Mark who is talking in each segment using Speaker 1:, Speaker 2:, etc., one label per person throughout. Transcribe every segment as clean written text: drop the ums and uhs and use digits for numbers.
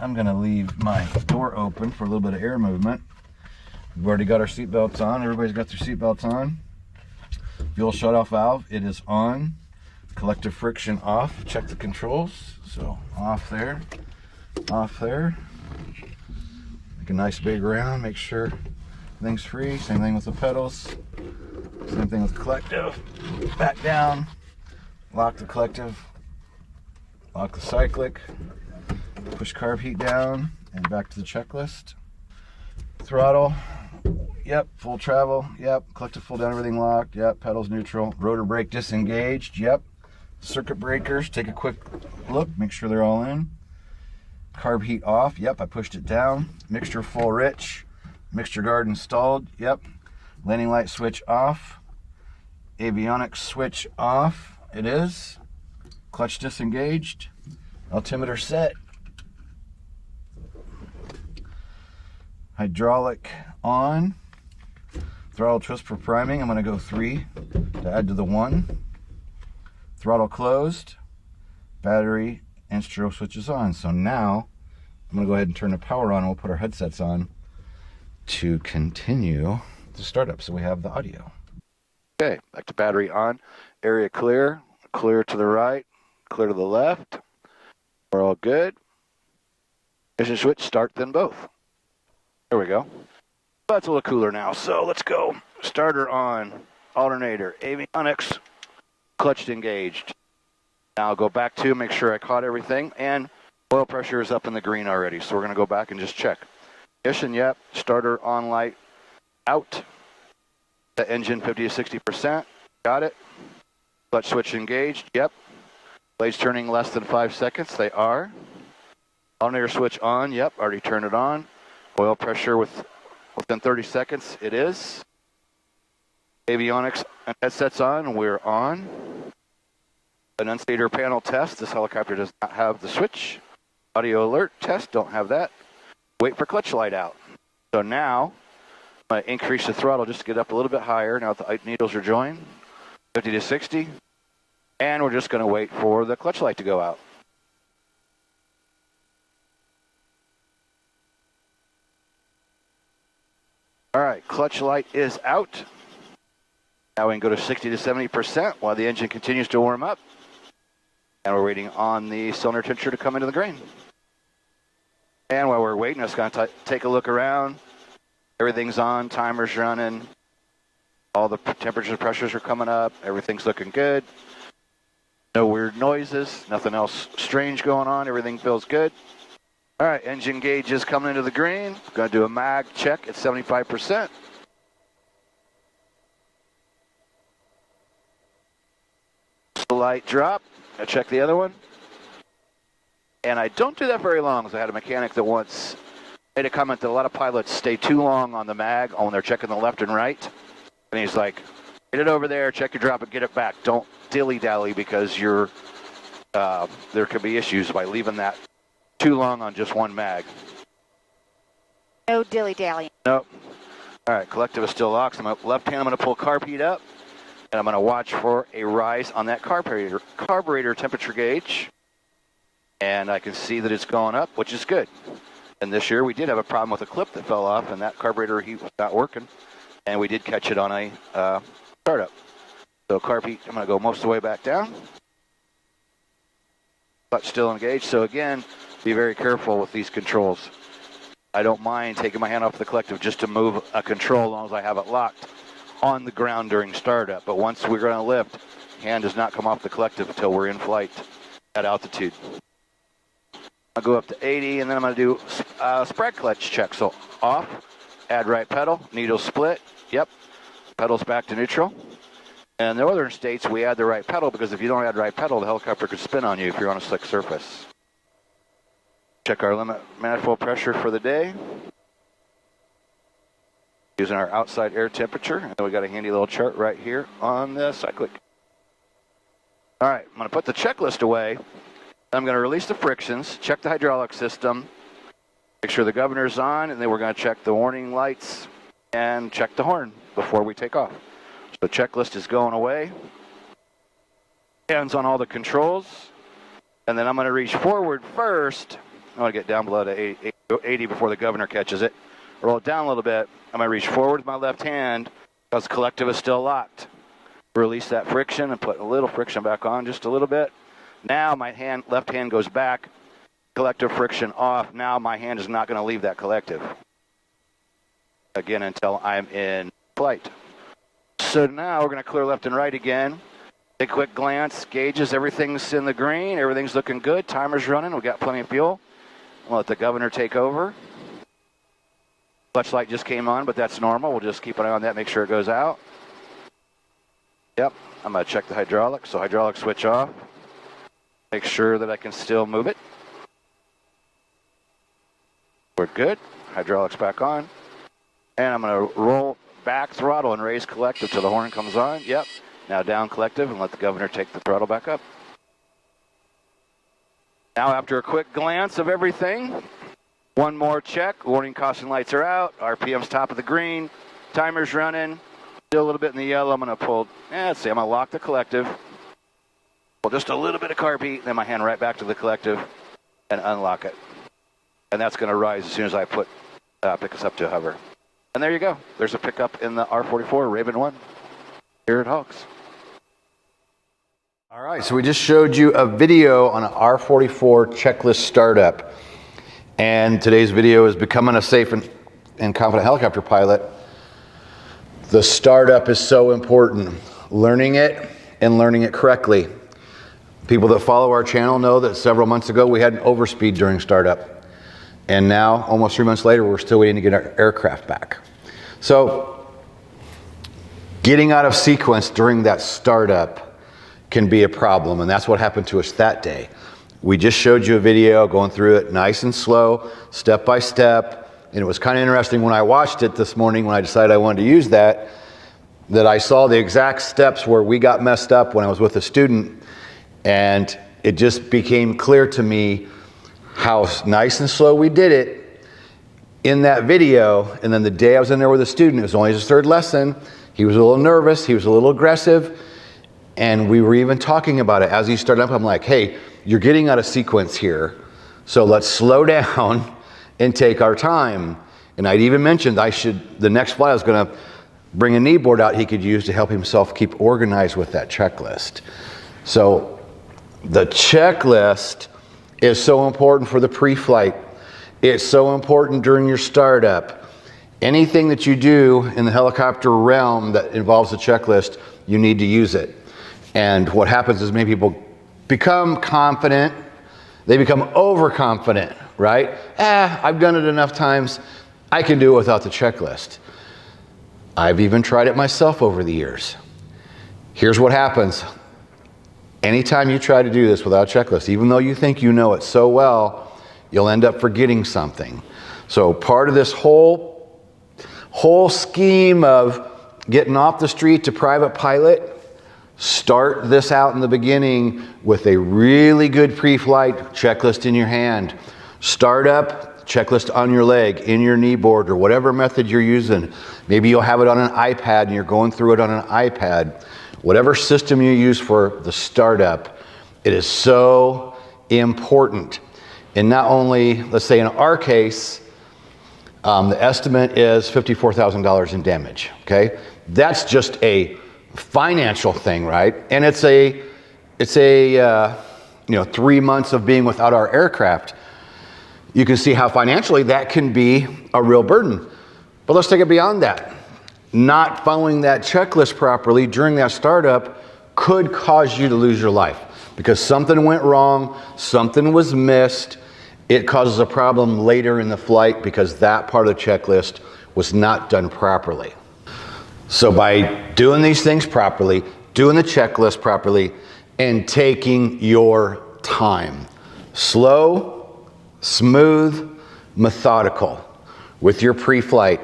Speaker 1: I'm going to leave my door open for a little bit of air movement. We've already got our seatbelts on. Everybody's got their seatbelts on. Fuel shutoff valve, it is on. Collective friction off. Check the controls. So off there, off there. Make a nice big round. Make sure everything's free. Same thing with the pedals. Same thing with the collective. Back down. Lock the collective. Lock the cyclic. Push carb heat down and back to the checklist. Throttle. Yep. Full travel. Yep. Collective full down. Everything locked. Yep. Pedals neutral. Rotor brake disengaged. Yep. Circuit breakers. Take a quick look. Make sure they're all in. Carb heat off. Yep. I pushed it down. Mixture full rich. Mixture guard installed. Yep. Landing light switch off. Avionics switch off. It is. Clutch disengaged. Altimeter set. Hydraulic on. Throttle twist for priming. I'm going to go 3 to add to the 1. Throttle closed. Battery and strobe switches on. So now I'm going to go ahead and turn the power on and we'll put our headsets on to continue the startup so we have the audio. Okay, back to battery on. Area clear. Clear to the right. Clear to the left. We're all good. Ignition switch, start then both. There we go. That's a little cooler now, so let's go. Starter on, alternator, avionics, clutch engaged. Now I'll go back to make sure I caught everything, and oil pressure is up in the green already, so we're going to go back and just check. Ignition, yep. Starter on light, out. The engine 50 to 60%, got it. Clutch switch engaged, yep. Blades turning less than 5 seconds, they are. Alternator switch on, yep, already turned it on. Oil pressure within 30 seconds, it is. Avionics and headsets on, we're on. Annunciator panel test, this helicopter does not have the switch. Audio alert test, don't have that. Wait for clutch light out. So now, I'm going to increase the throttle just to get up a little bit higher. Now the needles are joined, 50 to 60. And we're just going to wait for the clutch light to go out. All right, clutch light is out. Now we can go to 60 to 70% while the engine continues to warm up. And we're waiting on the cylinder temperature to come into the grain. And while we're waiting, I'm just going to take a look around. Everything's on, timer's running. All the temperatures and pressures are coming up. Everything's looking good. No weird noises, nothing else strange going on. Everything feels good. All right, engine gauge is coming into the green. Going to do a mag check at 75%. Light drop. I check the other one. And I don't do that very long, because I had a mechanic that once made a comment that a lot of pilots stay too long on the mag when they're checking the left and right. And he's like, get it over there, check your drop, and get it back. Don't dilly-dally, because you're there could be issues by leaving that too long on just one mag.
Speaker 2: No dilly-dally.
Speaker 1: Nope. All right, collective is still locked. So left hand, I'm going to pull carb heat up, and I'm going to watch for a rise on that carburetor temperature gauge. And I can see that it's going up, which is good. And this year we did have a problem with a clip that fell off, and that carburetor heat was not working. And we did catch it on a startup. So carb heat, I'm going to go most of the way back down. Clutch still engaged. So again, be very careful with these controls. I don't mind taking my hand off the collective just to move a control as long as I have it locked on the ground during startup. But once we're going to lift, hand does not come off the collective until we're in flight at altitude. I'll go up to 80, and then I'm going to do spread clutch check. So off, add right pedal, needle split. Yep, pedals back to neutral. And in the northern states, we add the right pedal, because if you don't add right pedal, the helicopter could spin on you if you're on a slick surface. Check our limit manifold pressure for the day. Using our outside air temperature. And then we got a handy little chart right here on the cyclic. All right, I'm going to put the checklist away. I'm going to release the frictions, check the hydraulic system, make sure the governor's on, and then we're going to check the warning lights and check the horn before we take off. So the checklist is going away. Hands on all the controls. And then I'm going to reach forward first I want to get down below to 80 before the governor catches it. Roll it down a little bit. I'm going to reach forward with my left hand because collective is still locked. Release that friction and put a little friction back on, just a little bit. Now my left hand goes back, collective friction off. Now my hand is not going to leave that collective again until I'm in flight. So now we're going to clear left and right again. Take a quick glance, gauges, everything's in the green, everything's looking good, timer's running, we got plenty of fuel. I'll let the governor take over. Clutch light just came on, but that's normal. We'll just keep an eye on that, make sure it goes out. Yep, I'm going to check the hydraulics. So hydraulic switch off. Make sure that I can still move it. We're good. Hydraulics back on. And I'm going to roll back throttle and raise collective till the horn comes on. Yep. Now down collective and let the governor take the throttle back up. Now after a quick glance of everything, one more check. Warning caution lights are out. RPM's top of the green. Timer's running. Still a little bit in the yellow. I'm going to pull, let's see, I'm going to lock the collective. Pull just a little bit of carb heat, then my hand right back to the collective and unlock it. And that's going to rise as soon as I pick us up to hover. And there you go. There's a pickup in the R-44 Raven 1 here at HOGS. All right, so we just showed you a video on an R-44 checklist startup. And today's video is becoming a safe and confident helicopter pilot. The startup is so important. Learning it and learning it correctly. People that follow our channel know that several months ago we had an overspeed during startup. And now, almost 3 months later, we're still waiting to get our aircraft back. So, getting out of sequence during that startup can be a problem, and that's what happened to us that day. We just showed you a video going through it nice and slow, step by step, and it was kind of interesting when I watched it this morning when I decided I wanted to use that I saw the exact steps where we got messed up when I was with a student, and it just became clear to me how nice and slow we did it in that video. And then the day I was in there with a student, it was only his third lesson, he was a little nervous, he was a little aggressive, and we were even talking about it as he started up. I'm like, hey, you're getting out of sequence here, so let's slow down and take our time. And I'd even mentioned the next flight I was going to bring a knee board out he could use to help himself keep organized with that checklist. So the checklist is so important for the pre-flight. It's so important during your startup. Anything that you do in the helicopter realm that involves a checklist, you need to use it. And what happens is many people become confident, they become overconfident, right? I've done it enough times, I can do it without the checklist. I've even tried it myself over the years. Here's what happens. Anytime you try to do this without a checklist, even though you think you know it so well, you'll end up forgetting something. So part of this whole scheme of getting off the street to private pilot, start this out in the beginning with a really good pre-flight checklist in your hand. Start up, checklist on your leg, in your knee board, or whatever method you're using. Maybe you'll have it on an iPad and you're going through it on an iPad. Whatever system you use for the startup, it is so important. And not only, let's say in our case, the estimate is $54,000 in damage, okay? That's just a financial thing, right? And it's a 3 months of being without our aircraft. You can see how financially that can be a real burden. But let's take it beyond that. Not following that checklist properly during that startup could cause you to lose your life because something went wrong, something was missed. It causes a problem later in the flight because that part of the checklist was not done properly. So by doing these things properly, doing the checklist properly, and taking your time, slow, smooth, methodical, with your pre-flight,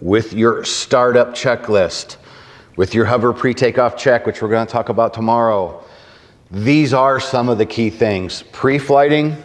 Speaker 1: with your startup checklist, with your hover pre-takeoff check, which we're going to talk about tomorrow. These are some of the key things. Pre-flighting,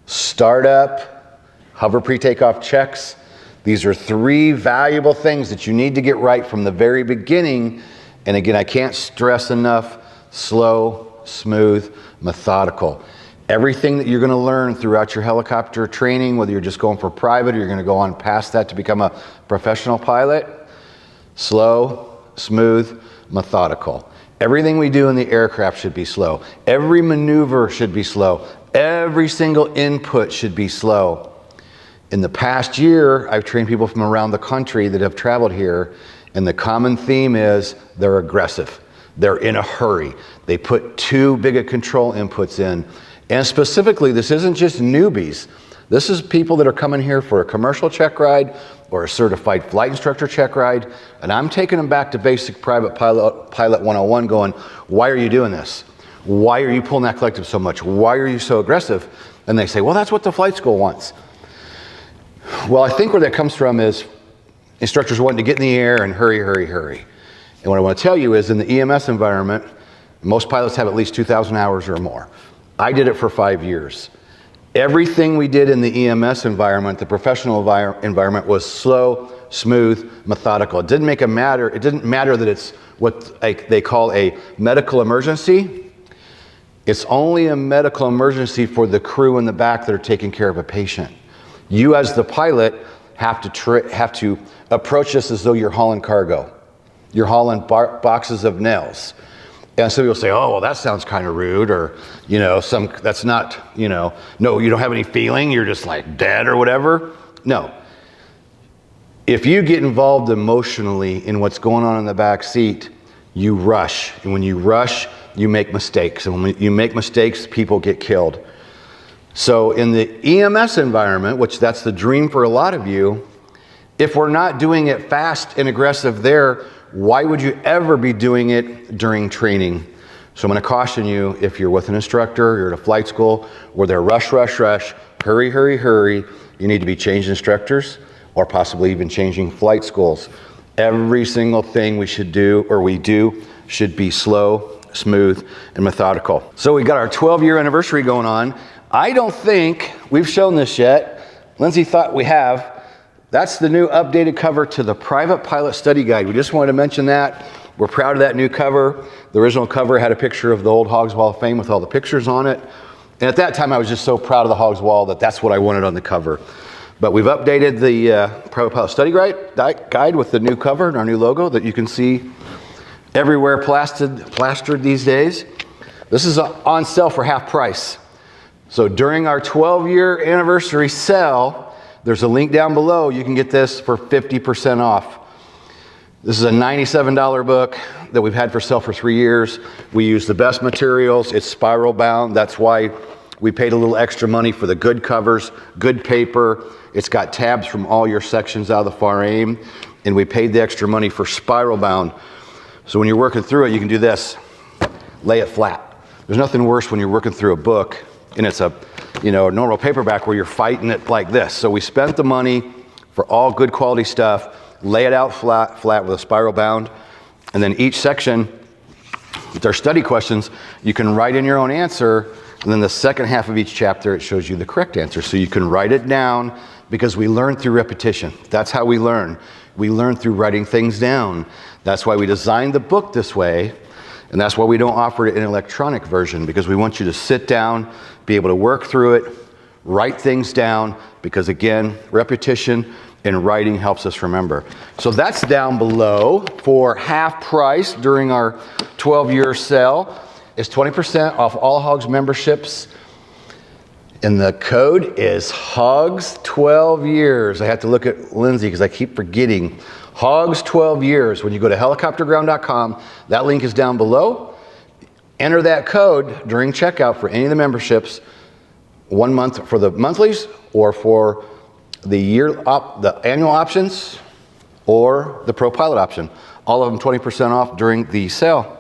Speaker 1: startup, hover pre-takeoff checks. These are 3 valuable things that you need to get right from the very beginning. And again, I can't stress enough, slow, smooth, methodical. Everything that you're going to learn throughout your helicopter training, whether you're just going for private or you're going to go on past that to become a professional pilot, slow, smooth, methodical. Everything we do in the aircraft should be slow. Every maneuver should be slow. Every single input should be slow. In the past year, I've trained people from around the country that have traveled here, and the common theme is they're aggressive. They're in a hurry. They put too big a control inputs in. And specifically, this isn't just newbies. This is people that are coming here for a commercial check ride or a certified flight instructor check ride, and I'm taking them back to basic private pilot 101 going, why are you doing this? Why are you pulling that collective so much? Why are you so aggressive? And they say, well, that's what the flight school wants. Well, I think where that comes from is instructors wanting to get in the air and hurry, hurry, hurry. And what I want to tell you is in the EMS environment, most pilots have at least 2,000 hours or more. I did it for 5 years. Everything we did in the EMS environment, the professional environment, was slow, smooth, methodical. It didn't matter that it's what they call a medical emergency. It's only a medical emergency for the crew in the back that are taking care of a patient. You as the pilot have to approach this as though you're hauling cargo. You're hauling boxes of nails. And some people say, oh, well, that sounds kind of rude, or, that's not, no, you don't have any feeling, you're just like dead or whatever. No. If you get involved emotionally in what's going on in the back seat, you rush. And when you rush, you make mistakes. And when you make mistakes, people get killed. So in the EMS environment, which that's the dream for a lot of you, if we're not doing it fast and aggressive there, why would you ever be doing it during training? So I'm going to caution you, if you're with an instructor, you're at a flight school where they're rush, rush, rush, hurry, hurry, hurry, you need to be changing instructors or possibly even changing flight schools. Every single thing we should do or we do should be slow, smooth, and methodical. So we got our 12-year anniversary going on. I don't think we've shown this yet. Lindsay thought we have. That's the new updated cover to the Private Pilot Study Guide. We just wanted to mention that. We're proud of that new cover. The original cover had a picture of the old HOGS Wall of Fame with all the pictures on it. And at that time, I was just so proud of the HOGS Wall that that's what I wanted on the cover. But we've updated the Private Pilot Study Guide with the new cover and our new logo that you can see everywhere plastered these days. This is on sale for half price. So during our 12-year anniversary sale, there's a link down below. You can get this for 50% off. This is a $97 book that we've had for sale for 3 years. We use the best materials. It's spiral bound. That's why we paid a little extra money for the good covers, good paper. It's got tabs from all your sections out of the far aim. And we paid the extra money for spiral bound. So when you're working through it, you can do this. Lay it flat. There's nothing worse when you're working through a book and it's a normal paperback where you're fighting it like this. So we spent the money for all good quality stuff, lay it out flat with a spiral bound, and then each section, with our study questions, you can write in your own answer, and then the second half of each chapter, it shows you the correct answer. So you can write it down because we learn through repetition. That's how we learn. We learn through writing things down. That's why we designed the book this way, and that's why we don't offer it in an electronic version, because we want you to sit down, be able to work through it, write things down, because again, repetition and writing helps us remember. So that's down below for half price during our 12-year sale. It's 20% off all HOGS memberships. And the code is HOGS 12 years. I have to look at Lindsay because I keep forgetting. HOGS 12 years. When you go to helicopterground.com, that link is down below. Enter that code during checkout for any of the memberships, 1 month for the monthlies or for the the annual options or the Pro Pilot option. All of them 20% off during the sale.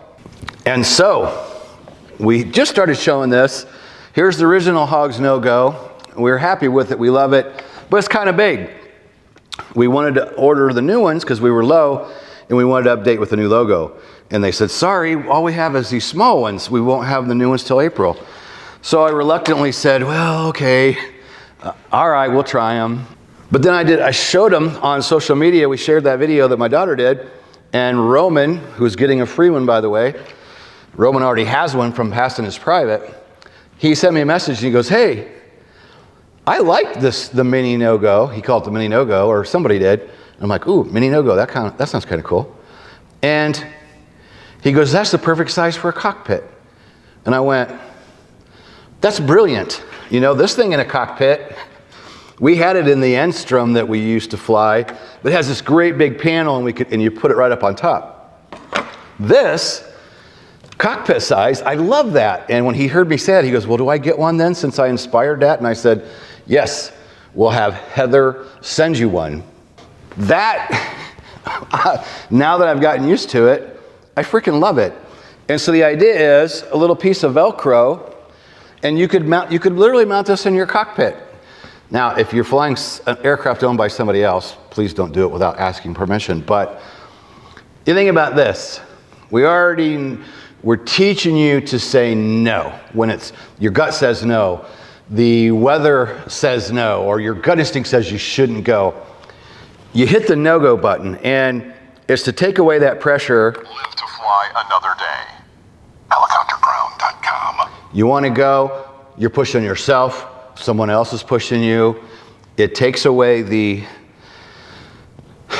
Speaker 1: And so we just started showing this. Here's the original HOGS no-go. We're happy with it. We love it, but it's kind of big. We wanted to order the new ones because we were low and we wanted to update with the new logo. And they said, sorry, all we have is these small ones. We won't have the new ones till April. So I reluctantly said, well, okay, all right, we'll try them. But then I showed them on social media. We shared that video that my daughter did. And Roman, who's getting a free one, by the way, Roman already has one from passing his private. he sent me a message and he goes, hey, I like the mini no-go. He called it the mini no-go, or somebody did. I'm like, ooh, mini no-go, that sounds kind of cool. And he goes, that's the perfect size for a cockpit. And I went, that's brilliant. You know, this thing in a cockpit, we had it in the Enstrom that we used to fly, but it has this great big panel and you put it right up on top. This cockpit size, I love that. And when he heard me say it, he goes, well, do I get one then since I inspired that? And I said, yes, we'll have Heather send you one. That, now that I've gotten used to it, I freaking love it. And so the idea is a little piece of Velcro, and you could literally mount this in your cockpit. Now, if you're flying an aircraft owned by somebody else, please don't do it without asking permission. But you think about this. We're teaching you to say no when your gut says no, the weather says no, or your gut instinct says you shouldn't go. You hit the no-go button, and it's to take away that pressure.
Speaker 3: Live to fly another day. Helicopterground.com.
Speaker 1: You want to go, you're pushing yourself, someone else is pushing you. It takes away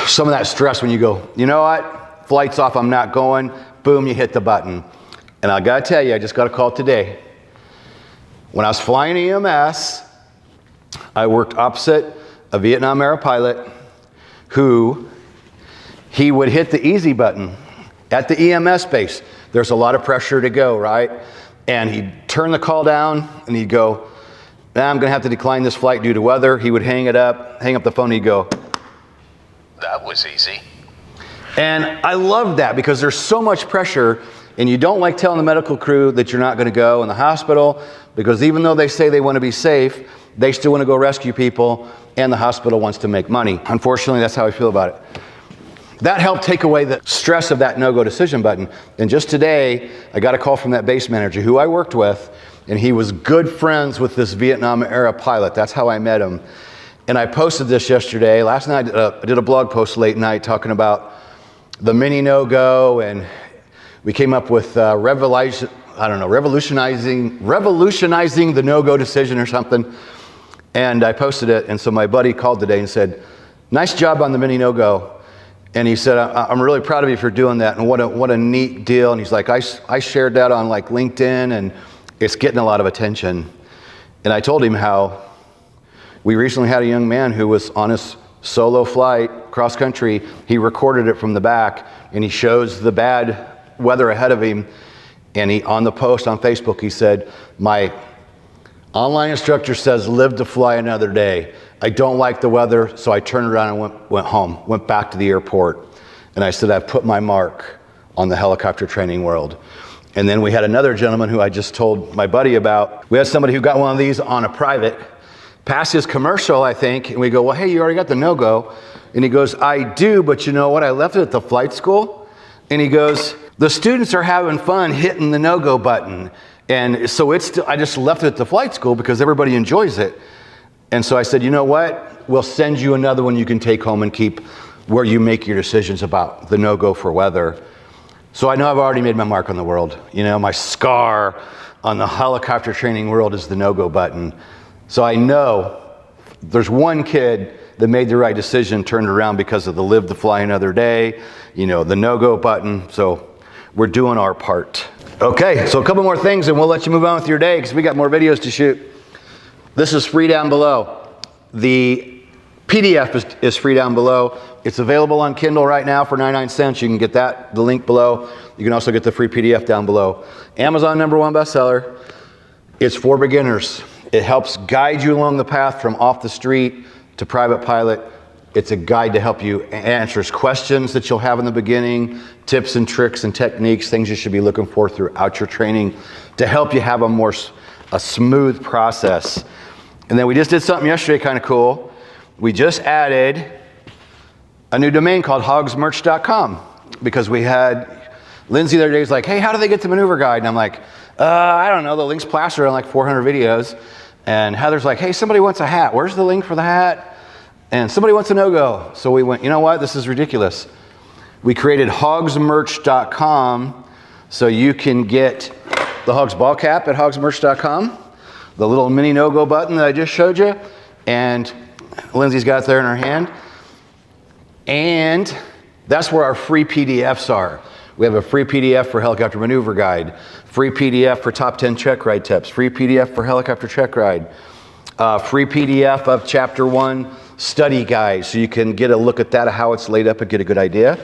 Speaker 1: some of that stress when you go, you know what, flight's off, I'm not going, boom, you hit the button. And I gotta tell you, I just got a call today. When I was flying EMS, I worked opposite a Vietnam era pilot who he would hit the easy button at the EMS base. There's a lot of pressure to go, right? And he'd turn the call down and he'd go, nah, I'm gonna have to decline this flight due to weather. He would hang up the phone, he'd go,
Speaker 3: That was easy.
Speaker 1: and I love that because there's so much pressure, and you don't like telling the medical crew that you're not gonna go in the hospital, because even though they say they wanna be safe, they still wanna go rescue people, and the hospital wants to make money. Unfortunately, that's how I feel about it. That helped take away the stress of that no-go decision button. And just today, I got a call from that base manager who I worked with, and he was good friends with this Vietnam era pilot. That's how I met him. And I posted this yesterday. Last night, I did a blog post late night talking about the mini no-go, and we came up with revolutionizing the no-go decision or something. And I posted it, and so my buddy called today and said, nice job on the mini no-go. And he said, I'm really proud of you for doing that, and what a neat deal. And he's like, I shared that on like LinkedIn, and it's getting a lot of attention. And I told him how we recently had a young man who was on his solo flight cross country. He recorded it from the back, and he shows the bad weather ahead of him. And on the post on Facebook, he said, my online instructor says live to fly another day. I don't like the weather, so I turned around and went home, went back to the airport. And I said, I've put my mark on the helicopter training world. And then we had another gentleman who I just told my buddy about. We had somebody who got one of these on a private, passed his commercial, I think, and we go, well, hey, you already got the no-go. And he goes, I do, but you know what? I left it at the flight school. And he goes, the students are having fun hitting the no-go button. And so I just left it at the flight school because everybody enjoys it. And so I said, you know what? We'll send you another one you can take home and keep where you make your decisions about the no-go for weather. So I know I've already made my mark on the world. You know, my scar on the helicopter training world is the no-go button. So I know there's one kid that made the right decision, turned around because of the live to fly another day, you know, the no-go button. So we're doing our part. Okay, so a couple more things and we'll let you move on with your day because we got more videos to shoot. This is free down below. The PDF is free down below. It's available on Kindle right now for 99 cents. You can get the link below. You can also get the free PDF down below. Amazon #1 bestseller. It's for beginners. It helps guide you along the path from off the street to private pilot. It's a guide to help you answer questions that you'll have in the beginning, tips and tricks and techniques, things you should be looking for throughout your training to help you have a smooth process. And then we just did something yesterday kind of cool. We just added a new domain called hogsmerch.com because we had Lindsay the other day was like, hey, how do they get the maneuver guide? And I'm like, I don't know. The link's plastered on like 400 videos. And Heather's like, hey, somebody wants a hat. Where's the link for the hat? And somebody wants a no-go. So we went, you know what? This is ridiculous. We created hogsmerch.com so you can get the Hogs ball cap at hogsmerch.com. the little mini no-go button that I just showed you, and Lindsay's got it there in her hand. And that's where our free PDFs are. We have a free PDF for helicopter maneuver guide, free PDF for top 10 check ride tips, free PDF for helicopter check ride, free PDF of chapter 1 study guide, so you can get a look at that, how it's laid up, and get a good idea.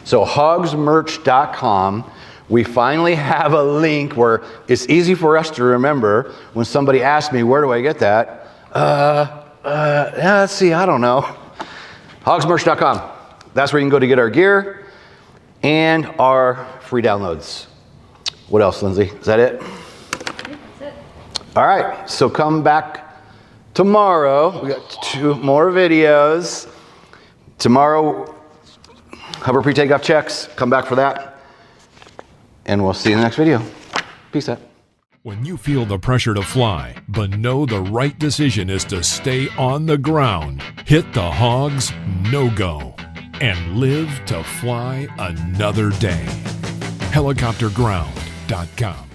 Speaker 1: So hogsmerch.com, we finally have a link where it's easy for us to remember when somebody asks me, where do I get that? Yeah, let's see, I don't know. hogsmerch.com. That's where you can go to get our gear and our free downloads. What else, Lindsay? Is that it?
Speaker 4: That's it.
Speaker 1: All right, so come back tomorrow. We got 2 more videos. Tomorrow, hover pre-takeoff checks. Come back for that. And we'll see you in the next video. Peace out.
Speaker 5: When you feel the pressure to fly, but know the right decision is to stay on the ground, hit the HOGS no-go and live to fly another day. Helicopterground.com